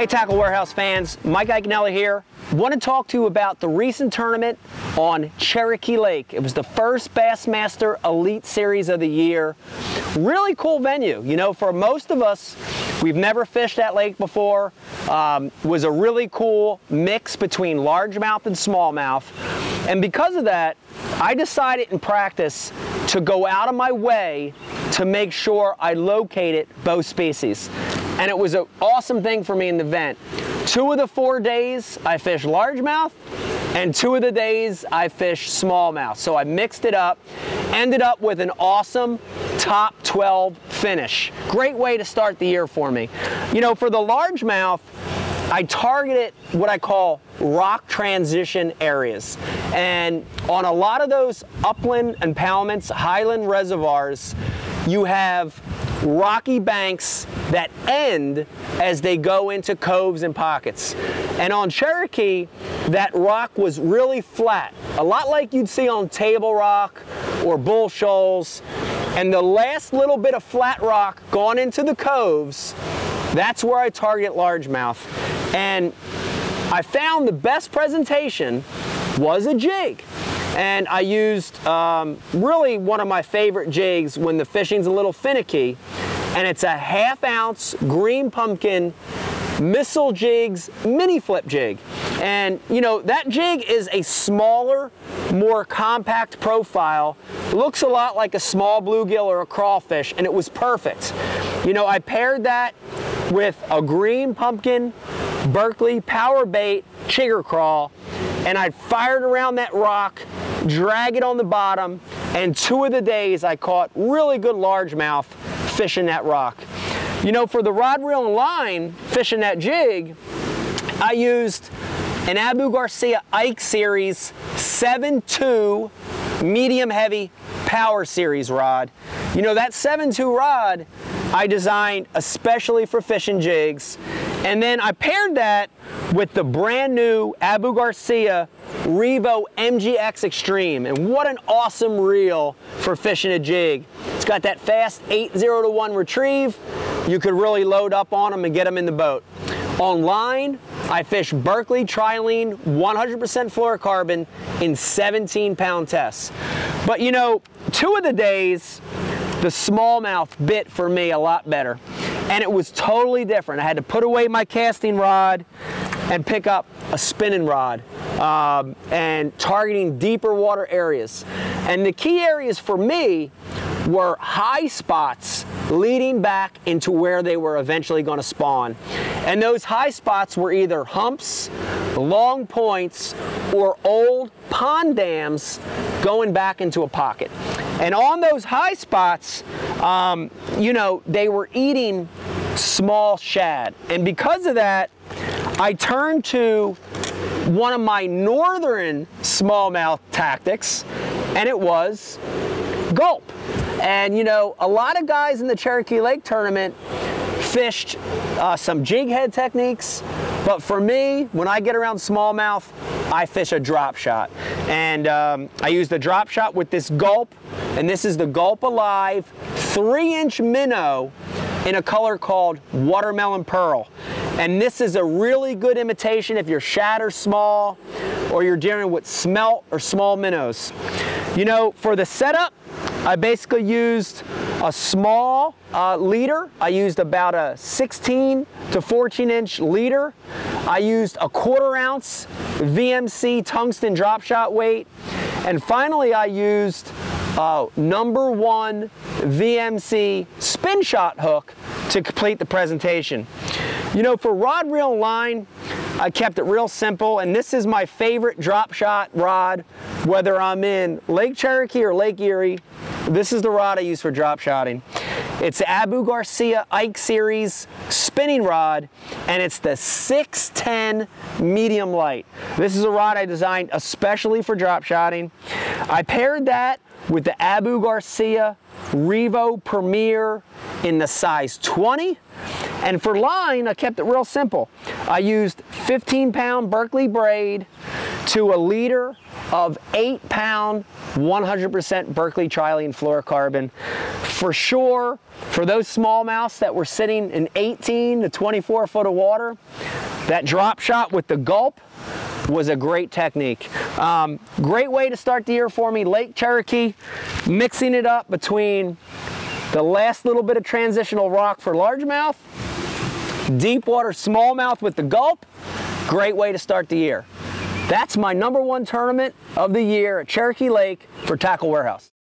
Hey Tackle Warehouse fans, Mike Iaconelli here. Want to talk to you about the recent tournament on Cherokee Lake. It was the first Bassmaster Elite Series of the year. Really cool venue. You know, for most of us, we've never fished that lake before. Was a really cool mix between largemouth and smallmouth. And because of that, I decided in practice to go out of my way to make sure I located both species. And it was an awesome thing for me in the event. 2 of the 4 days I fished largemouth, and 2 of the days I fished smallmouth. So I mixed it up, ended up with an awesome top 12 finish. Great way to start the year for me. You know, for the largemouth, I targeted what I call rock transition areas. And on a lot of those upland impoundments, highland reservoirs, you have rocky banks that end as they go into coves and pockets. And on Cherokee, that rock was really flat, a lot like you'd see on Table Rock or Bull Shoals. And the last little bit of flat rock going into the coves, that's where I target largemouth. And I found the best presentation was a jig. And I used really one of my favorite jigs when the fishing's a little finicky, and it's a 1/2 ounce green pumpkin missile jigs mini flip jig. And you know, that jig is a smaller, more compact profile. Looks a lot like a small bluegill or a crawfish, and it was perfect. You know, I paired that with a green pumpkin Berkley power bait Chigger Craw, and I fired around that rock, drag it on the bottom, and 2 of the days I caught really good largemouth fishing that rock. You know, for the rod, reel, and line fishing that jig, I used an Abu Garcia Ike Series 7.2 medium heavy power series rod. You know, that 7.2 rod I designed especially for fishing jigs. And then I paired that with the brand new Abu Garcia Revo MGX Extreme. And what an awesome reel for fishing a jig. It's got that fast 8-0-to-1 retrieve. You could really load up on them and get them in the boat. On line, I fished Berkley Trilene 100% fluorocarbon in 17-pound tests. But you know, 2 of the days, the smallmouth bit for me a lot better. And it was totally different. I had to put away my casting rod and pick up a spinning rod and targeting deeper water areas. And the key areas for me were high spots leading back into where they were eventually going to spawn. And those high spots were either humps, long points, or old pond dams going back into a pocket. And on those high spots, you know, they were eating small shad. And because of that, I turned to one of my northern smallmouth tactics, and it was gulp. And you know, a lot of guys in the Cherokee Lake tournament fished some jig head techniques, but for me, when I get around smallmouth, I fish a drop shot. And I used a drop shot with this gulp, and this is the Gulp Alive 3-inch minnow in a color called Watermelon Pearl. And this is a really good imitation if your shad are small or you're dealing with smelt or small minnows. You know, for the setup, I basically used a small leader. I used about a 16 to 14-inch leader. I used a 1/4 ounce VMC tungsten drop shot weight. And finally, I used #1 VMC spin shot hook to complete the presentation. You know, for rod, reel, and line, I kept it real simple, and this is my favorite drop shot rod, whether I'm in Lake Cherokee or Lake Erie. This is the rod I use for drop shotting. It's the Abu Garcia Ike Series spinning rod, and it's the 610 medium light. This is a rod I designed especially for drop shotting. I paired that with the Abu Garcia Revo Premier in the size 20. And for line, I kept it real simple. I used 15-pound Berkley braid, to a liter of 8-pound, 100% Berkley trilene fluorocarbon. For sure, for those smallmouths that were sitting in 18 to 24 foot of water, that drop shot with the gulp was a great technique. Great way to start the year for me, Lake Cherokee, mixing it up between the last little bit of transitional rock for largemouth, deep water smallmouth with the gulp. Great way to start the year. That's my #1 tournament of the year at Cherokee Lake for Tackle Warehouse.